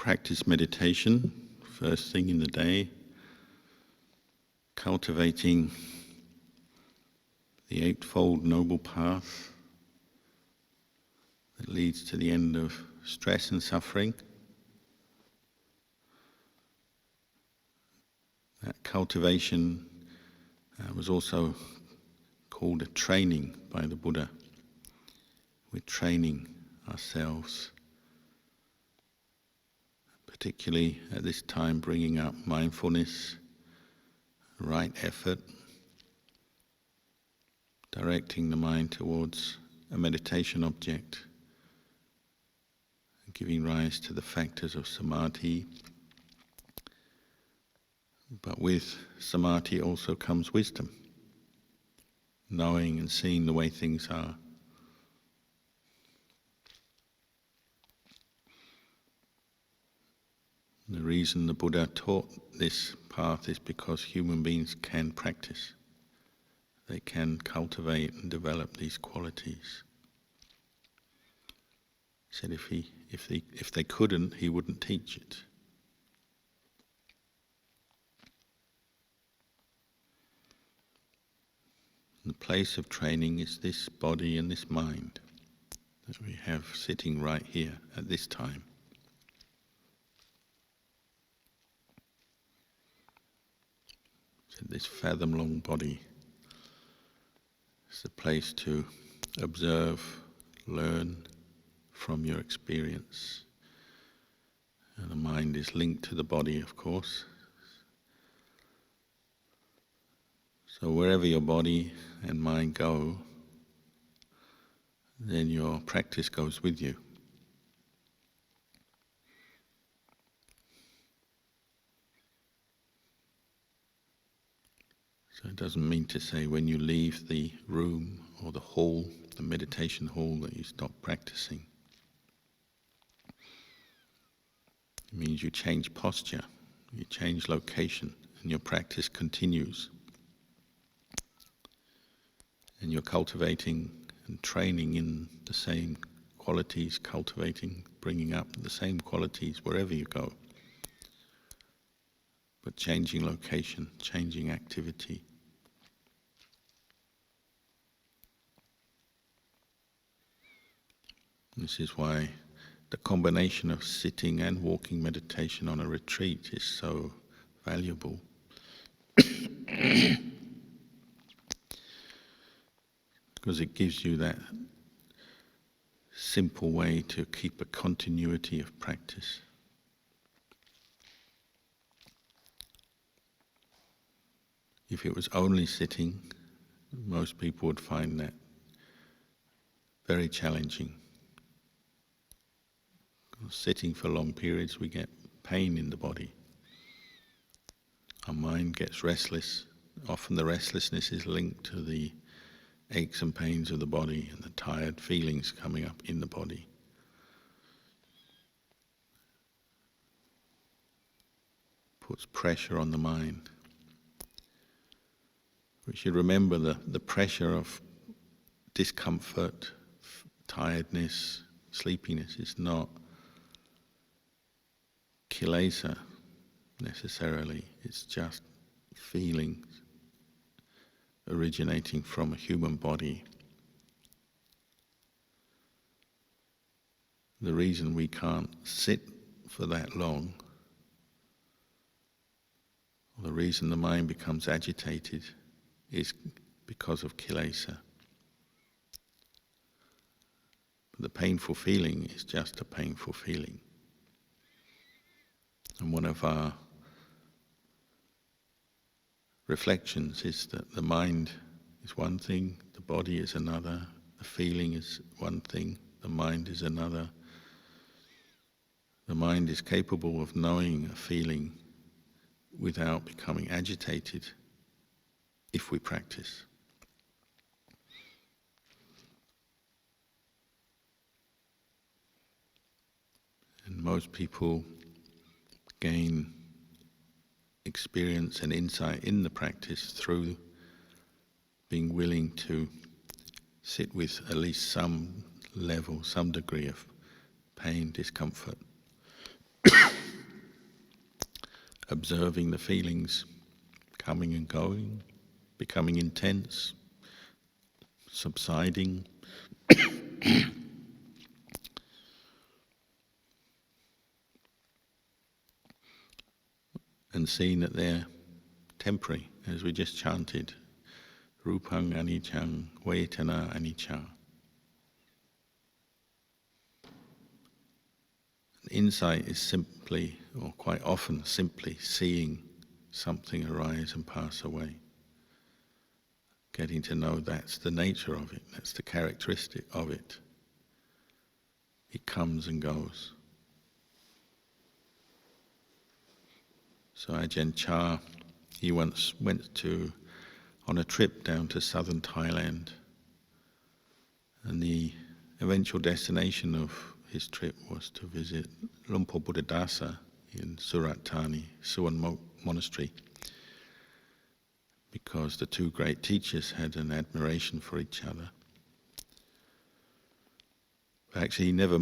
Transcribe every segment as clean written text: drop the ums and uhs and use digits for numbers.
practice meditation first thing in the day, cultivating the eightfold noble path that leads to the end of stress and suffering. That cultivation was also called a training by the Buddha. We're training ourselves, particularly at this time, bringing up mindfulness, right effort, directing the mind towards a meditation object, giving rise to the factors of samadhi. But with samadhi also comes wisdom, knowing and seeing the way things are. The reason the Buddha taught this path is because human beings can practice. They can cultivate and develop these qualities. He said if they couldn't, he wouldn't teach it. The place of training is this body and this mind that we have sitting right here at this time. So this fathom-long body is the place to observe, learn from your experience. And the mind is linked to the body, of course. So wherever your body and mind go, then your practice goes with you. So it doesn't mean to say when you leave the room or the hall, the meditation hall, that you stop practicing. It means you change posture, you change location, and your practice continues. And you're cultivating and training in the same qualities, cultivating, bringing up the same qualities wherever you go. But changing location, changing activity. This is why the combination of sitting and walking meditation on a retreat is so valuable. Because it gives you that simple way to keep a continuity of practice. If it was only sitting, most people would find that very challenging. Sitting for long periods, we get pain in the body. Our mind gets restless. Often the restlessness is linked to the aches and pains of the body and the tired feelings coming up in the body. Puts pressure on the mind. We should remember the pressure of discomfort, tiredness, sleepiness is not kilesa necessarily, it's just feelings originating from a human body. The reason we can't sit for that long, or the reason the mind becomes agitated, is because of kilesa. The painful feeling is just a painful feeling. And one of our reflections is that the mind is one thing, the body is another, the feeling is one thing, the mind is another. The mind is capable of knowing a feeling without becoming agitated if we practice. And most people gain experience and insight in the practice through being willing to sit with at least some level, some degree of pain, discomfort. observing the feelings coming and going, becoming intense, subsiding. And seeing that they're temporary, as we just chanted, Rupang Anicang, Vedana Anicca. Insight is simply, or quite often simply, seeing something arise and pass away. Getting to know that's the nature of it, that's the characteristic of it. It comes and goes. So Ajahn Chah, he once went on a trip down to southern Thailand, and the eventual destination of his trip was to visit Luang Buddhadasa in Surat Thani, Suwan Monastery, because the two great teachers had an admiration for each other. But actually, he never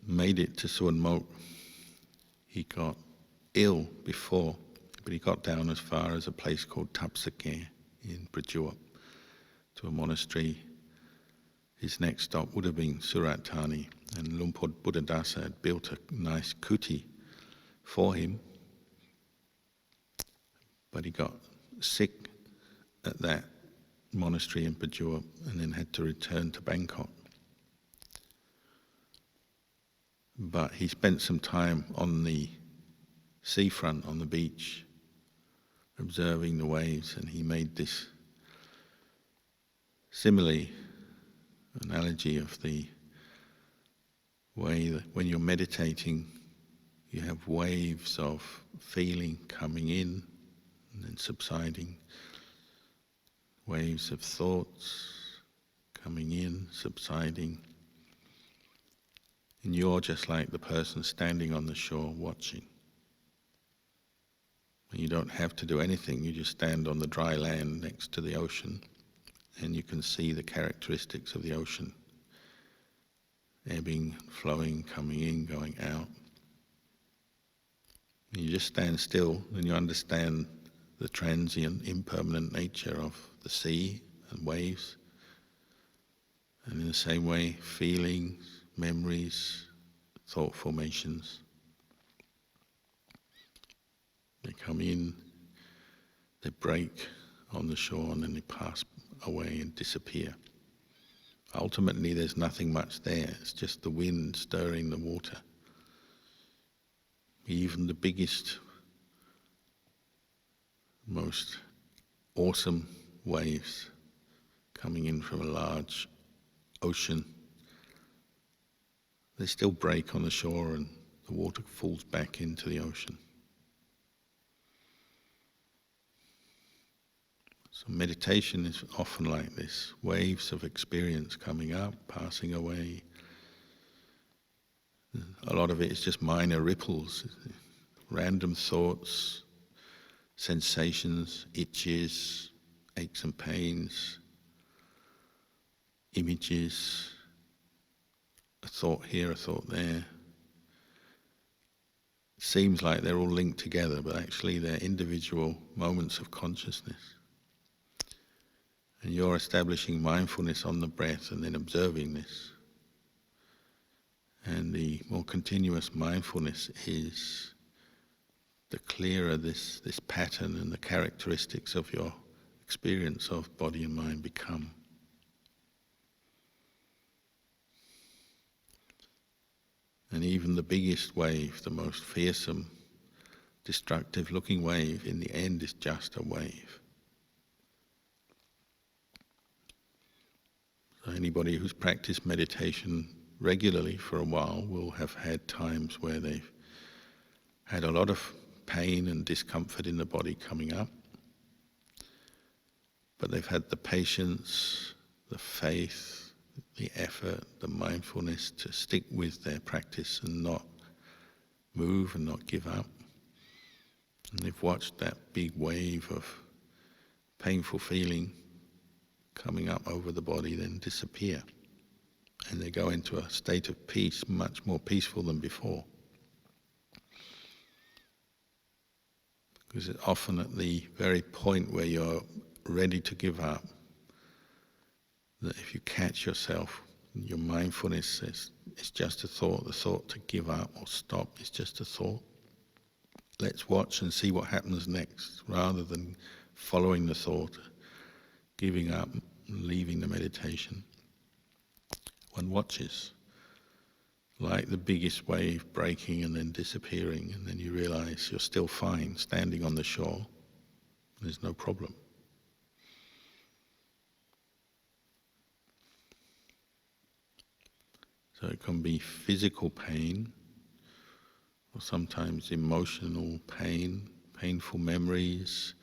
made it to Suwan Mok. He got ill before, but he got down as far as a place called Tapsake in Prachuap, to a monastery. His next stop would have been Surat Thani, and Luang Buddhadasa had built a nice kuti for him, but he got sick at that monastery in Prachuap and then had to return to Bangkok. But he spent some time on the seafront, on the beach, observing the waves, and he made this simile, analogy of the way that when you're meditating, you have waves of feeling coming in and then subsiding, waves of thoughts coming in, subsiding, and you're just like the person standing on the shore watching. And you don't have to do anything, you just stand on the dry land next to the ocean, and you can see the characteristics of the ocean, ebbing, flowing, coming in, going out. And you just stand still and you understand the transient, impermanent nature of the sea and waves. And in the same way, feelings, memories, thought formations. They come in, they break on the shore, and then they pass away and disappear. Ultimately, there's nothing much there. It's just the wind stirring the water. Even the biggest, most awesome waves coming in from a large ocean, they still break on the shore and the water falls back into the ocean. So meditation is often like this, waves of experience coming up, passing away. A lot of it is just minor ripples, random thoughts, sensations, itches, aches and pains, images, a thought here, a thought there. It seems like they're all linked together, but actually they're individual moments of consciousness. And you're establishing mindfulness on the breath and then observing this. And the more continuous mindfulness is, the clearer this pattern and the characteristics of your experience of body and mind become. And even the biggest wave, the most fearsome, destructive looking wave, in the end is just a wave. So anybody who's practiced meditation regularly for a while will have had times where they've had a lot of pain and discomfort in the body coming up, but they've had the patience, the faith, the effort, the mindfulness to stick with their practice and not move and not give up. And they've watched that big wave of painful feeling coming up over the body then disappear. And they go into a state of peace, much more peaceful than before. Because it's often at the very point where you're ready to give up, that if you catch yourself, your mindfulness says, it's just a thought, the thought to give up or stop is just a thought. Let's watch and see what happens next, rather than following the thought, giving up, leaving the meditation. One watches, like the biggest wave breaking and then disappearing, and then you realize you're still fine, standing on the shore, there's no problem. So it can be physical pain, or sometimes emotional pain, painful memories,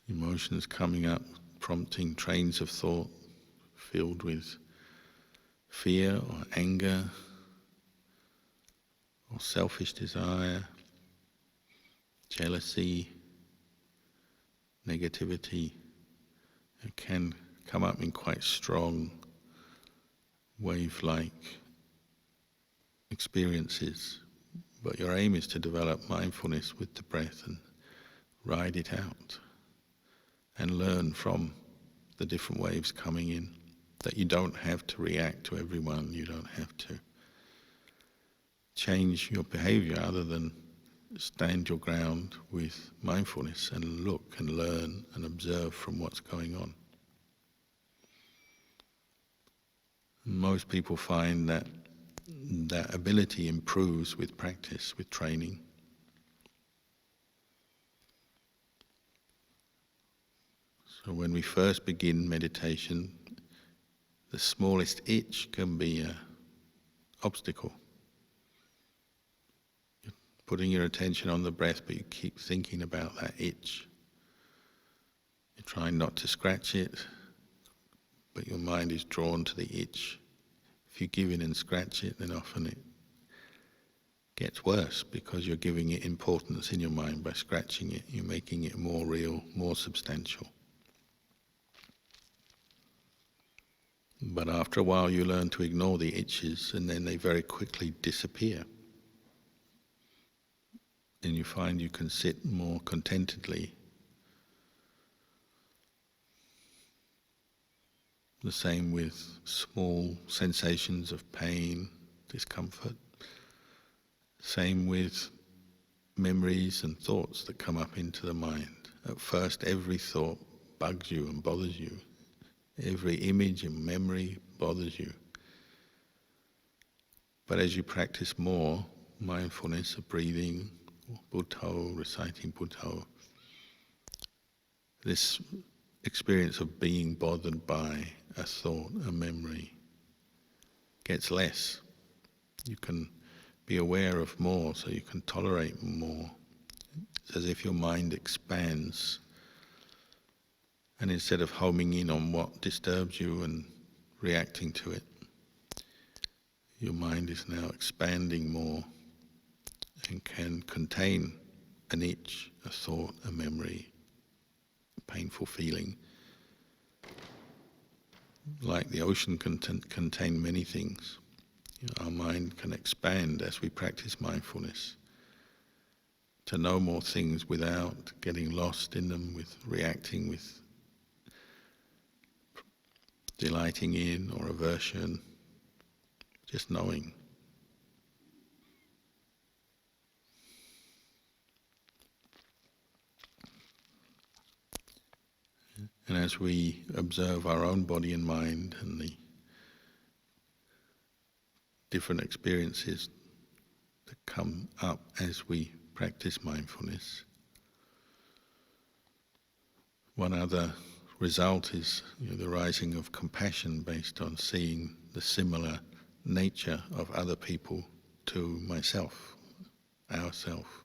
emotions coming up, prompting trains of thought filled with fear or anger or selfish desire, jealousy, negativity. It can come up in quite strong wave-like experiences, but your aim is to develop mindfulness with the breath and ride it out and learn from the different waves coming in, that you don't have to react to everyone, you don't have to change your behavior other than stand your ground with mindfulness and look and learn and observe from what's going on. Most people find that that ability improves with practice, with training. So when we first begin meditation, the smallest itch can be an obstacle. You're putting your attention on the breath, but you keep thinking about that itch. You're trying not to scratch it, but your mind is drawn to the itch. If you give in and scratch it, then often it gets worse because you're giving it importance in your mind. By scratching it, you're making it more real, more substantial. But after a while you learn to ignore the itches, and then they very quickly disappear. And you find you can sit more contentedly. The same with small sensations of pain, discomfort. Same with memories and thoughts that come up into the mind. At first every thought bugs you and bothers you. Every image and memory bothers you. But as you practice more mindfulness of breathing, Buddho, reciting Buddho, this experience of being bothered by a thought, a memory, gets less. You can be aware of more, so you can tolerate more. It's as if your mind expands. And instead of homing in on what disturbs you and reacting to it, your mind is now expanding more and can contain an itch, a thought, a memory, a painful feeling. Like the ocean can contain many things. Our mind can expand as we practice mindfulness to know more things without getting lost in them, with reacting, with delighting in or aversion, just knowing. And as we observe our own body and mind and the different experiences that come up as we practice mindfulness, one other result is the rising of compassion based on seeing the similar nature of other people to myself, ourself.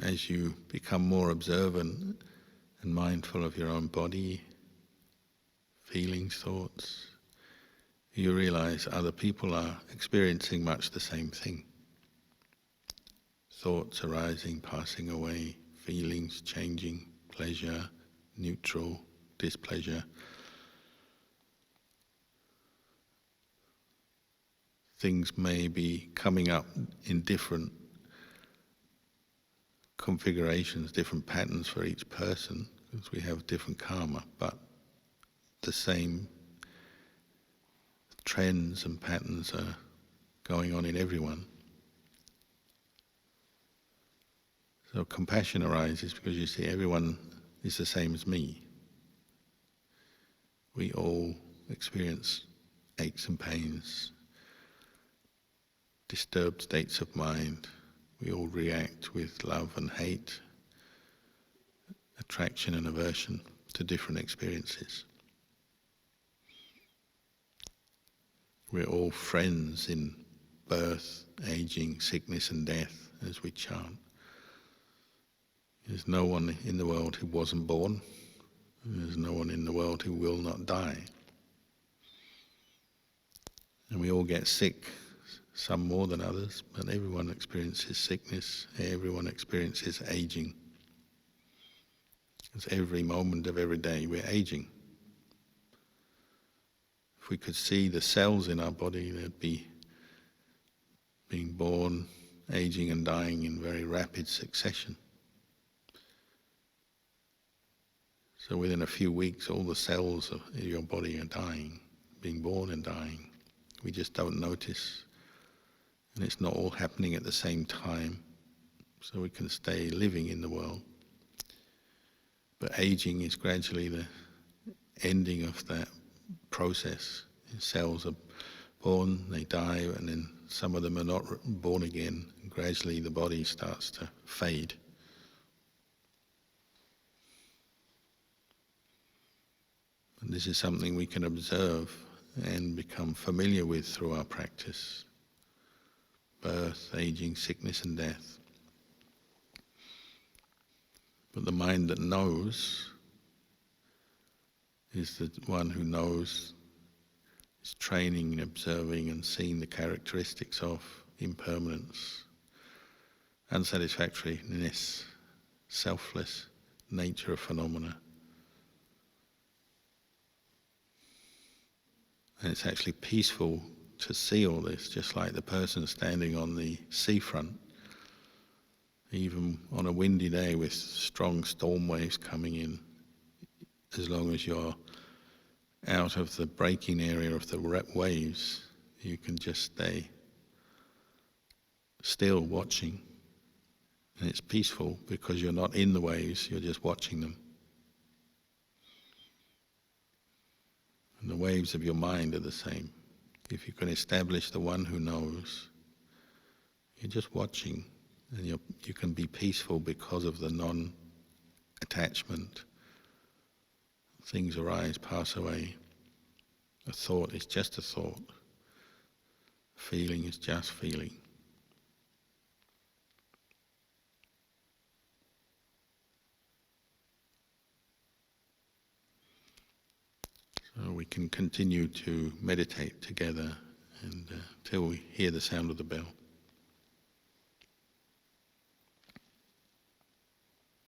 As you become more observant and mindful of your own body, feelings, thoughts, you realize other people are experiencing much the same thing. Thoughts arising, passing away, feelings changing, pleasure, neutral, displeasure. things may be coming up in different configurations, different patterns for each person, because we have different karma, but the same trends and patterns are going on in everyone. So compassion arises because you see everyone is the same as me. We all experience aches and pains, disturbed states of mind. We all react with love and hate, attraction and aversion to different experiences. We're all friends in birth, aging, sickness and death, as we chant. There's no one in the world who wasn't born. There's no one in the world who will not die. And we all get sick, some more than others, but everyone experiences sickness, everyone experiences aging. Because every moment of every day we're aging. If we could see the cells in our body, they'd be being born, aging and dying in very rapid succession. So within a few weeks, all the cells of your body are dying, being born and dying. We just don't notice. And it's not all happening at the same time, so we can stay living in the world. But aging is gradually the ending of that process. Cells are born, they die, and then some of them are not born again. And gradually the body starts to fade. And this is something we can observe and become familiar with through our practice. Birth, aging, sickness and death. But the mind that knows is the one who knows, is training and observing and seeing the characteristics of impermanence, unsatisfactoriness, selfless nature of phenomena. And it's actually peaceful to see all this, just like the person standing on the seafront, even on a windy day with strong storm waves coming in. As long as you're out of the breaking area of the waves, you can just stay still watching. And it's peaceful because you're not in the waves, you're just watching them. And the waves of your mind are the same. If you can establish the one who knows, you're just watching, and you can be peaceful because of the non-attachment. Things arise, pass away. A thought is just a thought. A feeling is just feeling. So we can continue to meditate together and till we hear the sound of the bell.